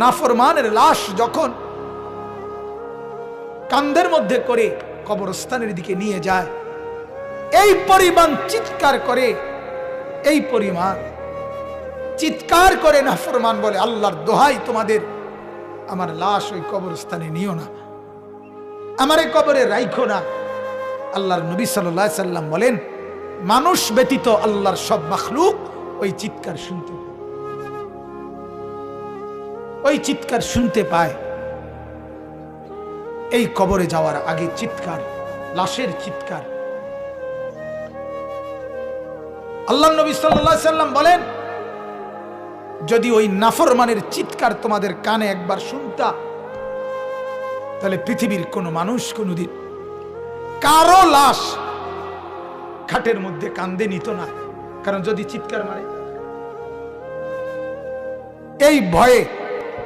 নাফরমানের লাশ যখন কাঁধের মধ্যে করে কবরস্থানের দিকে নিয়ে যায়, এই পরিমাণ চিৎকার করে, এই পরিমাণ চিৎকার করে নাফরমান বলে, আল্লাহর দোহাই তোমাদের, আমার লাশ ওই কবরস্থানে নিও না, আমার এই কবরে রাইখো না। আল্লাহর নবী সাল্লাল্লাহু আলাইহি সাল্লাম বলেন, মানুষ ব্যতীত আল্লাহর সব মাখলুক ওই চিৎকার শুনতে পায়, ওই চিৎকার শুনতে পায়। এই কবরে যাওয়ার আগে চিৎকার, লাশের চিৎকার। আল্লাহর নবী সাল্লাল্লাহু আলাইহি সাল্লাম বলেন, যদি ওই নাফরমানের চিৎকার তোমাদের কানে একবার শুনতা, তাহলে পৃথিবীর কোন মানুষ কোনদিন কারো লাশ খাটের মধ্যে কান্দে নিত না, কারণ যদি চিৎকার মারে। এই ভয়ে